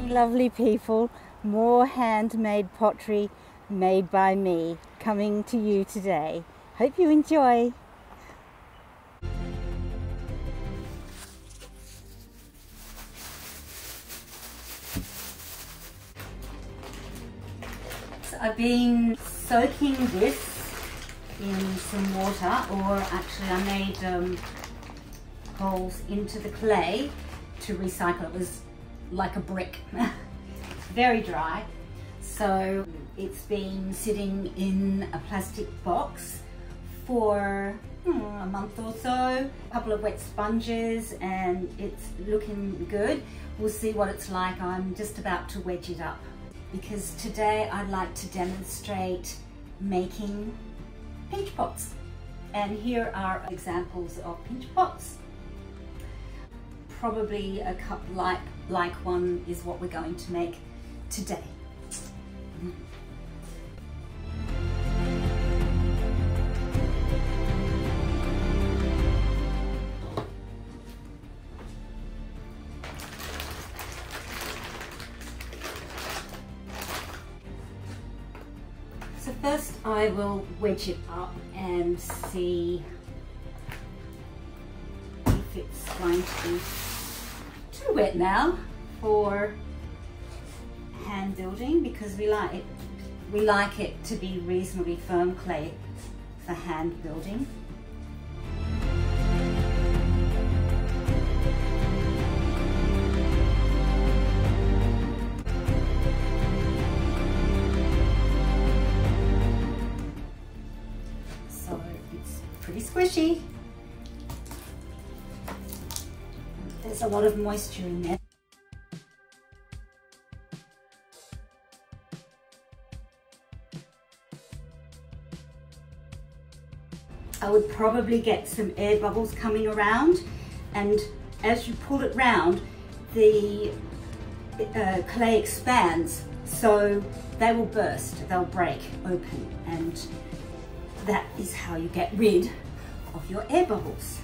morning, lovely people. More handmade pottery made by me coming to you today. Hope you enjoy. So I've been soaking this in some water, or actually I made holes into the clay to recycle. It was like a brick, very dry. So it's been sitting in a plastic box for a month or so, a couple of wet sponges, and it's looking good. We'll see what it's like. I'm just about to wedge it up because today I'd like to demonstrate making pinch pots. And here are examples of pinch pots. Probably a cup like one is what we're going to make today. So first I will wedge it up and see if it's going to be too wet now for hand building, because we like it to be reasonably firm clay for hand building. So it's pretty squishy. There's a lot of moisture in there. I would probably get some air bubbles coming around, and as you pull it round, the clay expands, so they will burst, they'll break open, and that is how you get rid of your air bubbles.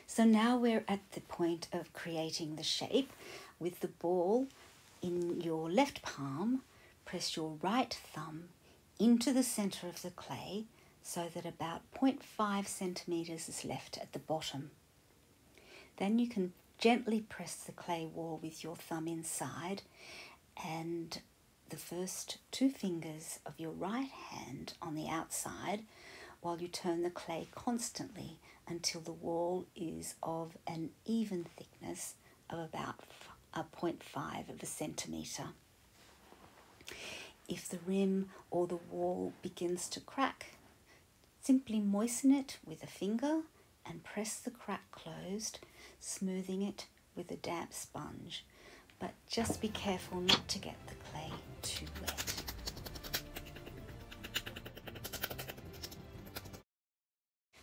So now we're at the point of creating the shape. With the ball in your left palm, press your right thumb into the center of the clay so that about 0.5 centimeters is left at the bottom. Then you can gently press the clay wall with your thumb inside and the first two fingers of your right hand on the outside, while you turn the clay constantly until the wall is of an even thickness of about 0.5 of a centimetre. If the rim or the wall begins to crack, simply moisten it with a finger and press the crack closed, smoothing it with a damp sponge. But just be careful not to get the clay too wet.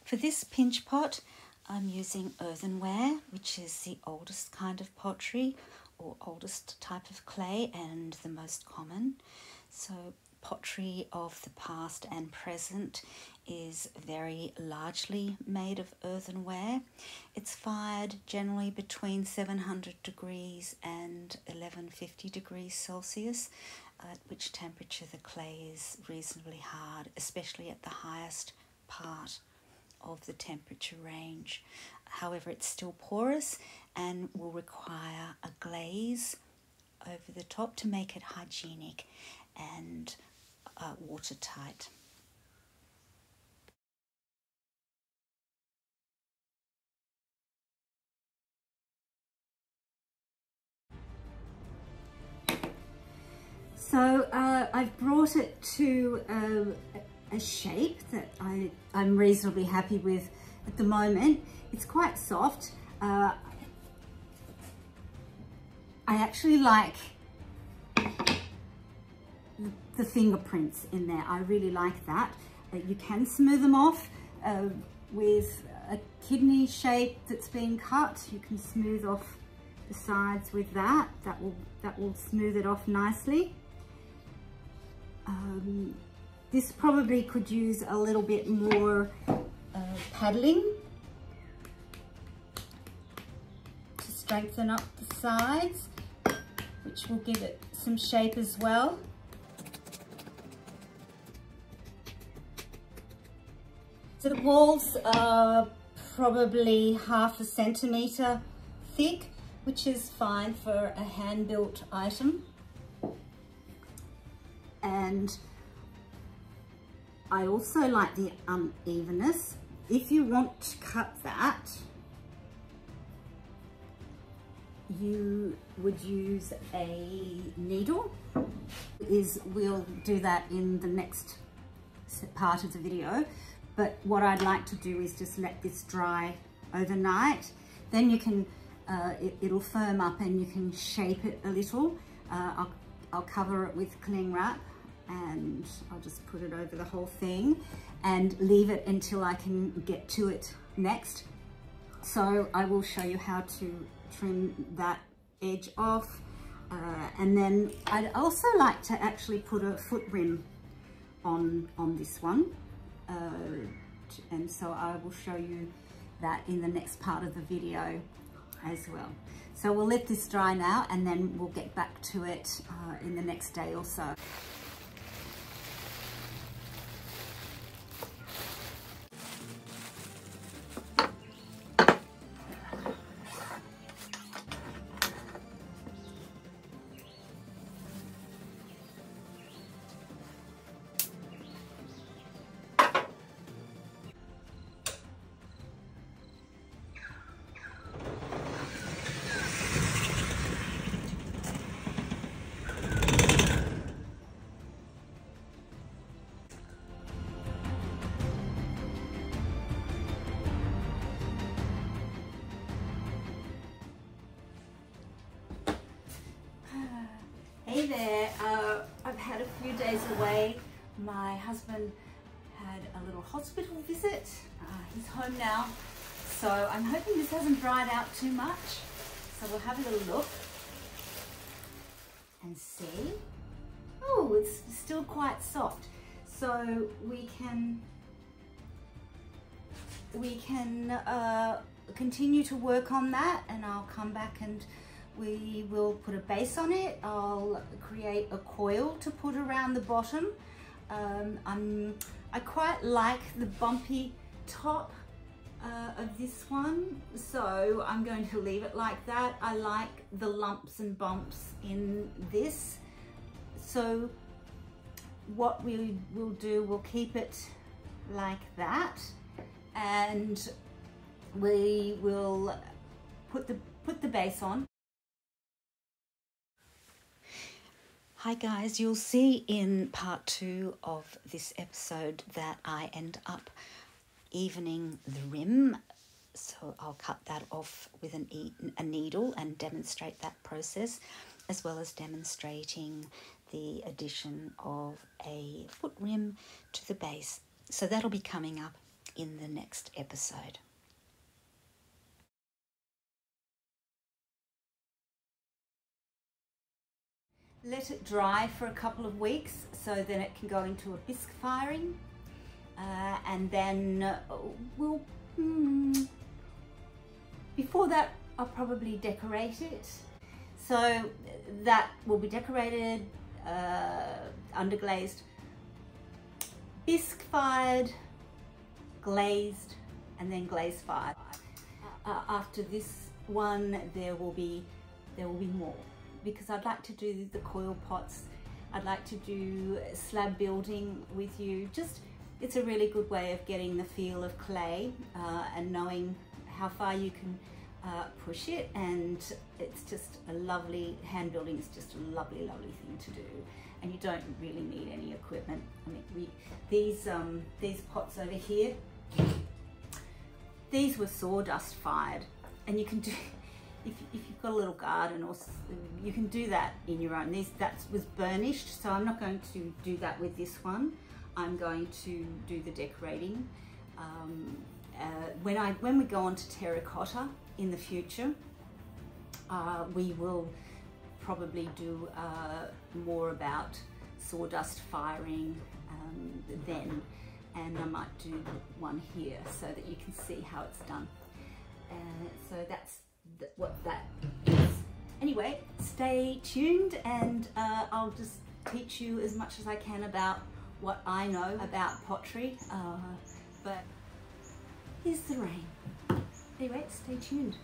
For this pinch pot, I'm using earthenware, which is the oldest kind of pottery or oldest type of clay and the most common. So pottery of the past and present is very largely made of earthenware. It's fired generally between 700 degrees and 1150 degrees Celsius, at which temperature the clay is reasonably hard, especially at the highest part of the temperature range. However, it's still porous and will require a glaze over the top to make it hygienic and watertight. So I've brought it to a shape that I'm reasonably happy with at the moment. It's quite soft. I actually like the fingerprints in there. I really like that. You can smooth them off with a kidney shape that's been cut. You can smooth off the sides with that. That will smooth it off nicely. This probably could use a little bit more paddling to strengthen up the sides, which will give it some shape as well. So the walls are probably 1/2 centimetre thick, which is fine for a hand-built item. And I also like the unevenness. If you want to cut that, you would use a needle. We'll do that in the next part of the video. But what I'd like to do is just let this dry overnight. Then you can, it'll firm up and you can shape it a little. I'll cover it with cling wrap and I'll just put it over the whole thing and leave it until I can get to it next. So I will show you how to trim that edge off. And then I'd also like to actually put a foot rim on this one. And so I will show you that in the next part of the video as well. So we'll let this dry now and then we'll get back to it in the next day or so. Hey there, I've had a few days away. My husband had a little hospital visit. He's home now, so I'm hoping this hasn't dried out too much. So we'll have a little look and see. Oh, it's still quite soft. So we can continue to work on that, and I'll come back and we will put a base on it. I'll create a coil to put around the bottom. I quite like the bumpy top of this one, so I'm going to leave it like that. I like the lumps and bumps in this. So what we will do, we'll keep it like that, and we will put the base on. Hi guys, you'll see in part 2 of this episode that I end up evening the rim. So I'll cut that off with a needle and demonstrate that process, as well as demonstrating the addition of a foot rim to the base. So that'll be coming up in the next episode. Let it dry for a couple of weeks so then it can go into a bisque firing, and then we'll before that I'll probably decorate it. So that will be decorated, underglazed, bisque fired, glazed, and then glaze fired. After this one there will be more, because I'd like to do the coil pots. I'd like to do slab building with you. Just, it's a really good way of getting the feel of clay and knowing how far you can push it, and it's just a lovely, hand building is just a lovely thing to do, and you don't really need any equipment. I mean, these pots over here, these were sawdust fired, and you can do, if you've got a little garden, or you can do that in your own. That was burnished, so I'm not going to do that with this one. I'm going to do the decorating. When we go on to terracotta in the future, we will probably do more about sawdust firing then, and I might do one here so that you can see how it's done. So that's what that is. Anyway, stay tuned, and I'll just teach you as much as I can about what I know about pottery, but here's the rain. Anyway, stay tuned.